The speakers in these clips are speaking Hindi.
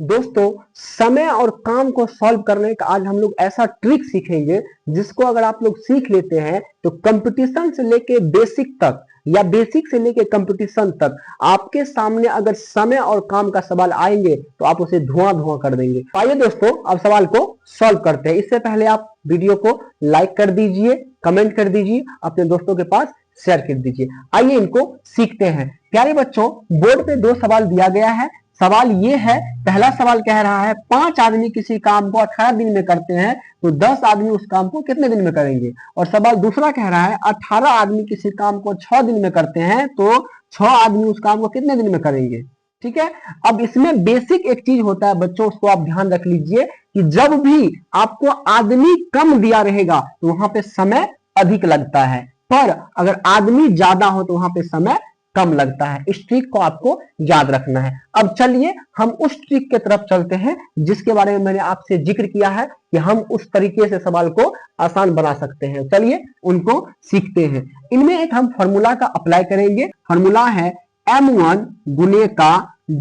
दोस्तों, समय और काम को सॉल्व करने का आज हम लोग ऐसा ट्रिक सीखेंगे जिसको अगर आप लोग सीख लेते हैं तो कंपटीशन से लेके बेसिक तक या बेसिक से लेके कंपटीशन तक आपके सामने अगर समय और काम का सवाल आएंगे तो आप उसे धुआं धुआं कर देंगे। आइए दोस्तों, अब सवाल को सॉल्व करते हैं। इससे पहले आप वीडियो को लाइक कर दीजिए, कमेंट कर दीजिए, अपने दोस्तों के पास शेयर कर दीजिए। आइए इनको सीखते हैं। प्यारे बच्चों, बोर्ड पे दो सवाल दिया गया है। सवाल ये है, पहला सवाल कह रहा है 5 आदमी किसी काम को 18 दिन में करते हैं तो 10 आदमी उस काम को कितने दिन में करेंगे। और सवाल दूसरा कह रहा है 18 आदमी किसी काम को 6 दिन में करते हैं तो 6 आदमी उस काम को कितने दिन में करेंगे। ठीक है, अब इसमें बेसिक एक चीज होता है बच्चों, उसको आप ध्यान रख लीजिए कि जब भी आपको आदमी कम दिया रहेगा तो वहां पे समय अधिक लगता है, पर अगर आदमी ज्यादा हो तो वहां पे समय कम लगता है। इस ट्रिक को आपको याद रखना है। अब चलिए हम उस ट्रिक के तरफ चलते हैं जिसके बारे में मैंने आपसे जिक्र किया है कि हम उस तरीके से सवाल को आसान बना सकते हैं। चलिए उनको सीखते हैं। इनमें एक हम फॉर्मूला का अप्लाई करेंगे। फॉर्मूला है m1 गुने का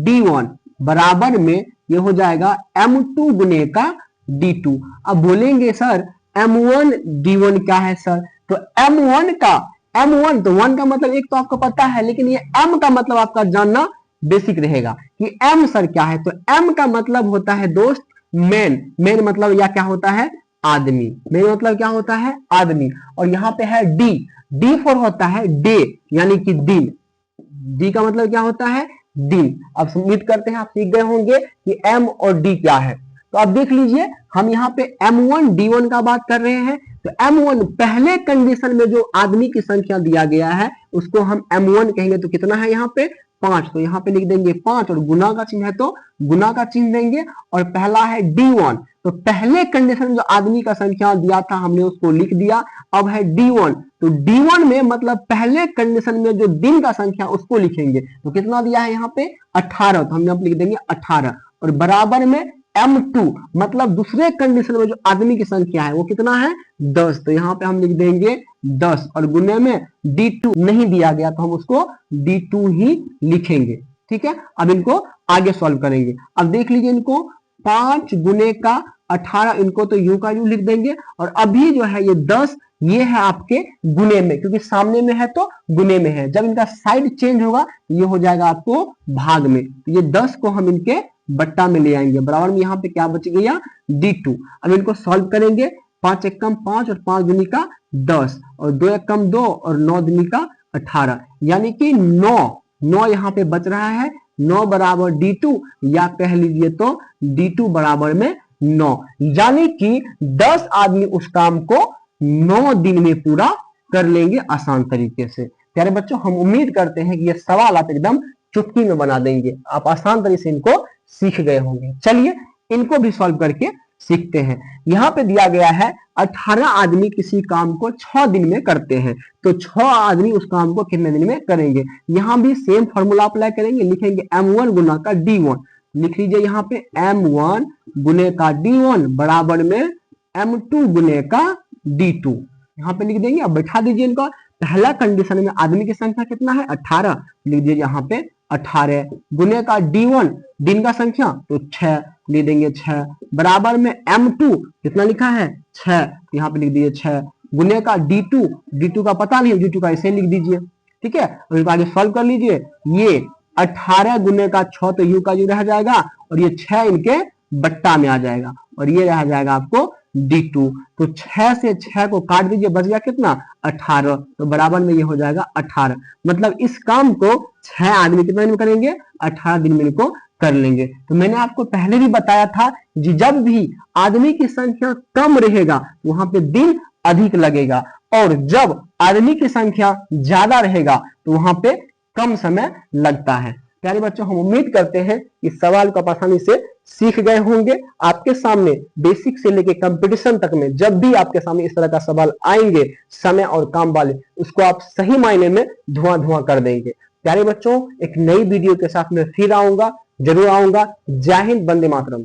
d1 बराबर में ये हो जाएगा m2 गुने का d2। अब बोलेंगे सर m1 d1 क्या है सर, तो m1 का m1 तो 1 का मतलब एक तो आपको पता है, लेकिन ये m का मतलब आपका जानना बेसिक रहेगा कि m सर क्या है। तो m का मतलब होता है दोस्त मैन। मैन मतलब या क्या होता है, आदमी। मैन मतलब क्या होता है, आदमी। और यहाँ पे है d फॉर होता है डे यानी कि दिन। d का मतलब क्या होता है, दिन। अब उम्मीद करते हैं आप सीख गए होंगे कि m और d क्या है। तो अब देख लीजिए, हम यहाँ पे m1 d1 का बात कर रहे हैं। तो m1 पहले कंडीशन में जो आदमी की संख्या दिया गया है उसको हम m1 कहेंगे। तो कितना है यहाँ पे 5, तो यहाँ पे लिख देंगे 5 और गुना का चिन्ह है तो गुना का चिन्ह देंगे। और पहला है d1, तो पहले कंडीशन में जो आदमी का संख्या दिया था हमने उसको लिख दिया। अब है d1, तो d1 में मतलब पहले कंडीशन में जो दिन का संख्या उसको लिखेंगे। तो कितना दिया है यहाँ पे 18, तो हमने लिख देंगे 18। और बराबर में m2 मतलब दूसरे कंडीशन में जो आदमी की संख्या है वो कितना है 10, तो यहाँ पे हम लिख देंगे 10। और गुने में d2 नहीं दिया गया तो हम उसको d2 ही लिखेंगे। ठीक है, अब इनको आगे सॉल्व करेंगे। अब देख लीजिए, इनको 5 गुने का 18, इनको तो u का u लिख देंगे। और अभी जो है ये 10 ये है आपके गुने में, क्योंकि सामने में है तो गुने में है। जब इनका साइड चेंज होगा ये हो जाएगा आपको भाग में। तो ये 10 को हम इनके बट्टा में ले आएंगे। बराबर में यहाँ पे क्या बच गया d2। अब इनको सॉल्व करेंगे। 5 एक कम 5 और 5 दूनी का 10 और 2 एक कम 2 और 9 दूनी का 18, यानी कि 9 यहाँ पे बच रहा है। 9 बराबर d2, या कह लीजिए तो d2 बराबर में 9, यानी कि 10 आदमी उस काम को 9 दिन में पूरा कर लेंगे आसान तरीके से। प्यारे बच्चों, हम उम्मीद करते हैं कि ये सवाल आप एकदम चुटकी में बना देंगे, आप आसान तरीके से इनको सीख गए होंगे। चलिए इनको भी सॉल्व करके सीखते हैं। यहाँ पे दिया गया है 18 आदमी किसी काम को 6 दिन में करते हैं तो 6 आदमी उस काम को कितने दिन में करेंगे। यहाँ भी सेम फॉर्मूला अप्लाई करेंगे, लिखेंगे m1 गुना का d1। लिख लीजिए यहाँ पे m1 गुने का d1 बराबर में m2 गुने का d2। यहाँ पे लिख देंगे। अब बैठा दीजिए इनको। पहला कंडीशन में आदमी की संख्या कितना है 18, लिख दीजिए यहाँ पे 18 गुने का d1 दिन का संख्या तो 6, लिख देंगे 6 बराबर में m2 कितना लिखा है 6, यहाँ पे लिख दीजिए 6 गुने का d2 का पता नहीं, d2 का ऐसे लिख दीजिए। ठीक है, और इनको आगे सॉल्व कर लीजिए। ये 18 गुने का 6 तो u का u रह जाएगा और ये 6 इनके बट्टा में आ जाएगा और ये रह जाएगा आपको d2। तो 6 से 6 को काट दीजिए, बच गया कितना 18, तो बराबर में ये हो जाएगा 18। मतलब इस काम को 6 आदमी कितने दिन में करेंगे 18 दिन में इनको कर लेंगे। तो मैंने आपको पहले भी बताया था कि जब भी आदमी की संख्या कम रहेगा वहां पे दिन अधिक लगेगा, और जब आदमी की संख्या ज्यादा रहेगा तो वहां पे कम समय लगता है। प्यारे बच्चों, हम उम्मीद करते हैं कि सवाल को आप आसानी से सीख गए होंगे। आपके सामने बेसिक से लेके कंपटीशन तक में जब भी आपके सामने इस तरह का सवाल आएंगे समय और काम वाले, उसको आप सही मायने में धुआं धुआं कर देंगे। प्यारे बच्चों, एक नई वीडियो के साथ मैं फिर आऊंगा, जरूर आऊंगा। जय हिंद, वंदे मातरम।